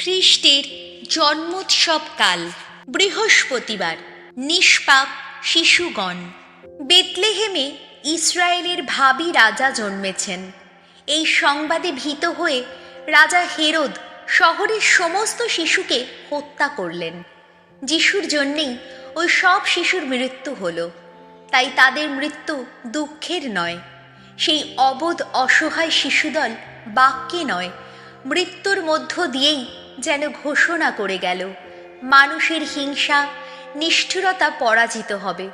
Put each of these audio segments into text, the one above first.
খ্রিস্টের জন্মোৎসবকাল, বৃহস্পতিবার। নিষ্পাপ শিশুগণ। বেতলেহেমে ইসরায়েলের ভাবী রাজা জন্মেছেন। এই সংবাদে ভীত হয়ে রাজা হেরোদ শহরের সমস্ত শিশুকে হত্যা করলেন। যিশুর জন্যেই ওই সব শিশুর মৃত্যু হলো। তাই তাদের মৃত্যু দুঃখের নয়, সেই অবোধ অসহায় শিশুদল বাক্যে নয়, মৃত্যুর মধ্য দিয়েই যেন ঘোষণা করে গেল, মানুষের হিংসা নিষ্ঠুরতা পরাজিত হবে,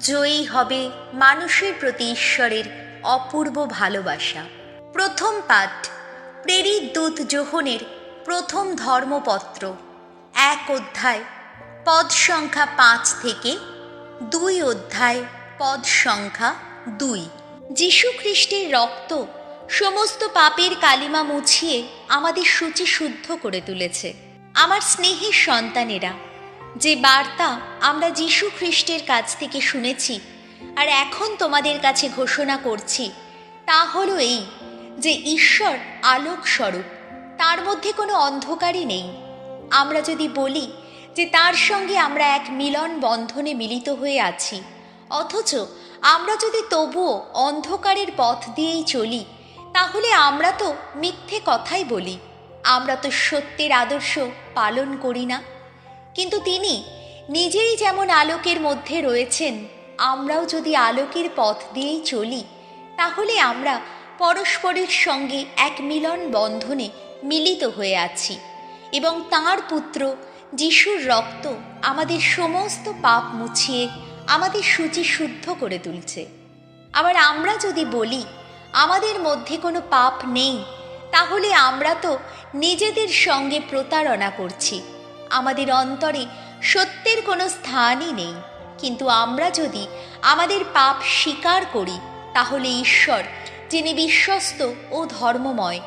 জয়ী হবে মানুষের প্রতি ঈশ্বরের অপূর্ব ভালোবাসা। প্রথম পাঠ, প্রেরিত দূত যোহনের প্রথম ধর্মপত্র, 1 অধ্যায় পদ সংখ্যা 5 থেকে 2 অধ্যায় পদ সংখ্যা 2। যীশু খ্রিস্টের রক্ত সমস্ত পাপের কালিমা মুছিয়ে আমাদের সূচি শুদ্ধ করে তুলেছে। আমার স্নেহের সন্তানেরা, যে বার্তা আমরা যীশু খ্রিস্টের কাছ থেকে শুনেছি আর এখন তোমাদের কাছে ঘোষণা করছি, তা হলো এই যে ঈশ্বর আলোক স্বরূপ, তার মধ্যে কোনো অন্ধকারই নেই। আমরা যদি বলি যে তার সঙ্গে আমরা এক মিলন বন্ধনে মিলিত হয়ে আছি, অথচ আমরা যদি তবুও অন্ধকারের পথ দিয়েই চলি, তাহলে আমরা তো মিথ্যে কথাই বলি, আমরা তো সত্যের আদর্শ পালন করি না। কিন্তু তিনি নিজেই যেমন আলোকের মধ্যে রয়েছেন, আমরাও যদি আলোকের পথ দিয়েই চলি, তাহলে আমরা পরস্পরের সঙ্গে এক মিলন বন্ধনে মিলিত হয়ে আছি এবং তাঁর পুত্র যিশুর রক্ত আমাদের সমস্ত পাপ মুছিয়ে আমাদের সূচি শুদ্ধ করে তুলছে। আবার আমরা যদি বলি আমাদের মধ্যে কোনো পাপ নেই, তাহলে আমরা তো নিজেদের সঙ্গে প্রতারণা করছি, আমাদের অন্তরে সত্যের কোনো স্থানই নেই। কিন্তু আমরা যদি আমাদের পাপ স্বীকার করি, তাহলে ঈশ্বর, যিনি বিশ্বস্ত ও ধর্মময়,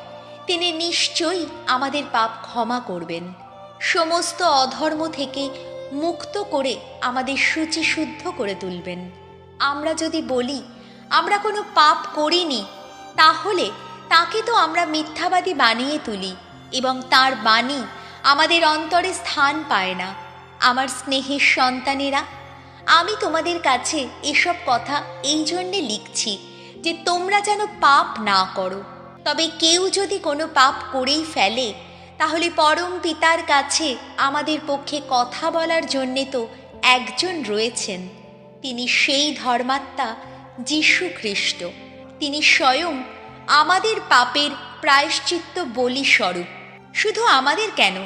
তিনি নিশ্চয়ই আমাদের পাপ ক্ষমা করবেন, সমস্ত অধর্ম থেকে মুক্ত করে আমাদের সূচি শুদ্ধ করে তুলবেন। আমরা যদি বলি আমরা কোনো পাপ করিনি, তাহলে তাকে তো আমরা মিথ্যাবাদী বানিয়ে তুলি এবং তার বাণী আমাদের অন্তরে স্থান পায় না। আমার স্নেহের সন্তানেরা, আমি তোমাদের কাছে এসব কথা এই জন্যে লিখছি যে তোমরা যেন পাপ না করো। তবে কেউ যদি কোনো পাপ করেই ফেলে, তাহলে পরম পিতার কাছে আমাদের পক্ষে কথা বলার জন্যে তো একজন রয়েছেন, তিনি সেই ধর্মাত্মা যীশু খ্রিস্ট। তিনি স্বয়ং আমাদের পাপের প্রায়শ্চিত্ত বলি স্বরূপ, শুধু আমাদের কেন,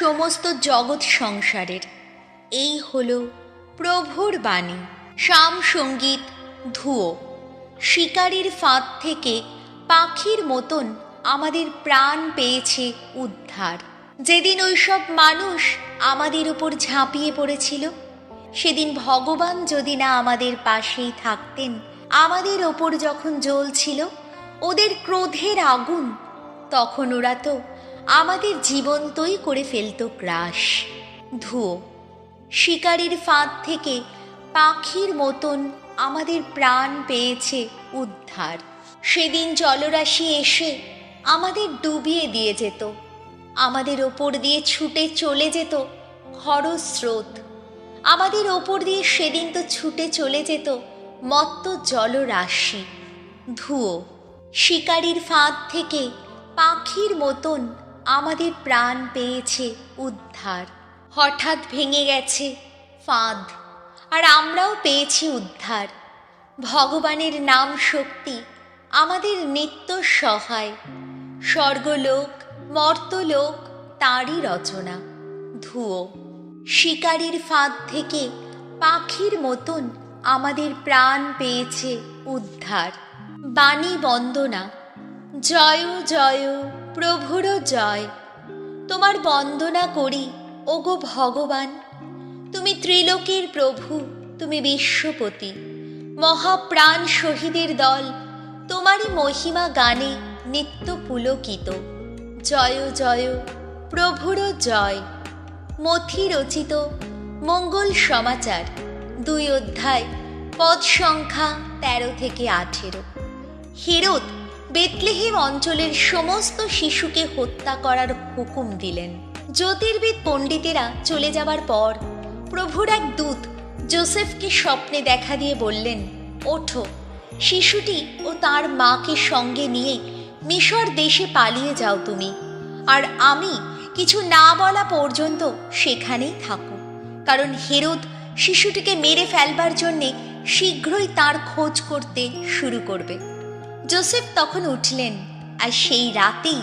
সমস্ত জগৎ সংসারের। এই হলো প্রভুর বাণী। শাম সঙ্গীত, ধুয়ো। শিকারীর ফাঁদ থেকে পাখির মতন আমাদের প্রাণ পেয়েছে উদ্ধার। যেদিন ওইসব মানুষ আমাদের উপর ঝাঁপিয়ে পড়েছিল, সেদিন ভগবান যদি না আমাদের পাশেই থাকতেন, আমাদের ওপর যখন জ্বলছিল ওদের ক্রোধের আগুন, তখন ওরা তো আমাদের জীবন্তই করে ফেলত গ্রাস। ধুয়ো। শিকারীর ফাঁদ থেকে পাখির মতন আমাদের প্রাণ পেয়েছে উদ্ধার। সেদিন জলরাশি এসে আমাদের ডুবিয়ে দিয়ে যেত, আমাদের ওপর দিয়ে ছুটে চলে যেত খরস্রোত, আমাদের ওপর দিয়ে সেদিন তো ছুটে চলে যেত মত্ত জলরাশি। ধুয়ো। শিকারীর ফাঁদ থেকে পাখির মতন আমাদের প্রাণ পেয়েছে উদ্ধার। হঠাৎ ভেঙে গেছে ফাঁদ, আর আমরাও পেয়েছি উদ্ধার। ভগবানের নাম শক্তি আমাদের নিত্য সহায়। স্বর্গলোক মর্তলোক তাঁরই রচনা। ধুয়ো। শিকারীর ফাঁদ থেকে পাখির মতন আমাদের প্রাণ পেয়েছে উদ্ধার। বাণী বন্দনা। জয় জয় প্রভুর জয়। তোমার বন্দনা করি ওগো ভগবান, তুমি ত্রিলোকের প্রভু, তুমি বিশ্বপতি। মহাপ্রাণ শহীদের দল তোমারই মহিমা গানে নিত্য পুলকিত। জয় জয় প্রভুর জয়। মথি রচিত মঙ্গল সমাচার, 2 অধ্যায় পদ সংখ্যা 13 থেকে 18। হেরোদ বেতলেহেম অঞ্চলের সমস্ত শিশুকে হত্যা করার হুকুম দিলেন। জ্যোতির্বিদ পণ্ডিতেরা চলে যাবার পর প্রভুর এক দূত যোসেফকে স্বপ্নে দেখা দিয়ে বললেন, ওঠো, শিশুটি ও তার মাকে সঙ্গে নিয়ে মিশর দেশে পালিয়ে যাও তুমি, আর আমি কিছু না বলা পর্যন্ত সেখানেই থাকো, কারণ হেরোদ শিশুটিকে মেরে ফেলবার জন্যে শীঘ্রই তার খোঁজ করতে শুরু করবে। যোসেফ তখন উঠলেন, আর সেই রাতেই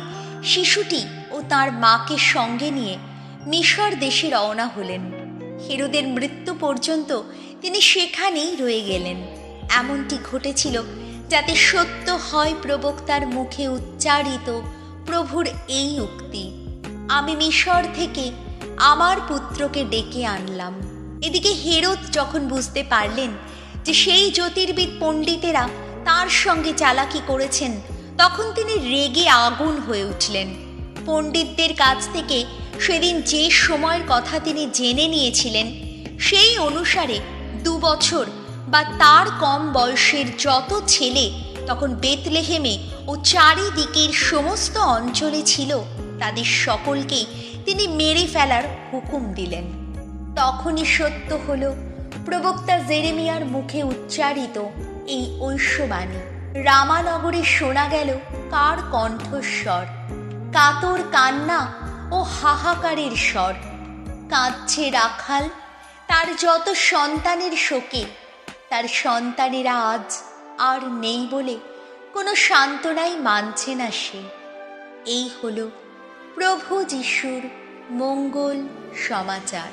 শিশুটি ও তার মাকে সঙ্গে নিয়ে মিশর দেশে রওনা হলেন। হেরোদের মৃত্যু পর্যন্ত তিনি সেখানেই রয়ে গেলেন। এমনটি ঘটেছিল যাতে সত্য হয় প্রবক্তার মুখে উচ্চারিত প্রভুর এই উক্তি, আমি মিশর থেকে আমার পুত্রকে ডেকে আনলাম। এদিকে হেরোদ যখন বুঝতে পারলেন যে সেই জ্যোতির্বিদ পণ্ডিতেরা তার সঙ্গে চালাকি করেছেন, তখন তিনি রেগে আগুন হয়ে উঠলেন। পণ্ডিতদের কাছ থেকে সেদিন যে সময়ের কথা তিনি জেনে নিয়েছিলেন, সেই অনুসারে 2 বছর বা তার কম বয়সের যত ছেলে তখন বেতলেহেমে ও চারিদিকের সমস্ত অঞ্চলে ছিল, তাদের সকলকেই তিনি মেরে ফেলার হুকুম দিলেন। তখনই সত্য হল প্রবক্তা জেরেমিয়ার মুখে উচ্চারিত এই ঐশ্ববাণী। রামানগরে শোনা গেল কার কণ্ঠস্বর, কাতর কান্না ও হাহাকারের স্বর। কাঁদছে রাখাল তার যত সন্তানের শোকে, তার সন্তানেরা আজ আর নেই বলে কোনো সান্ত্বনাই মানছে না সে। এই হলো প্রভু যিশুর মঙ্গল সমাচার।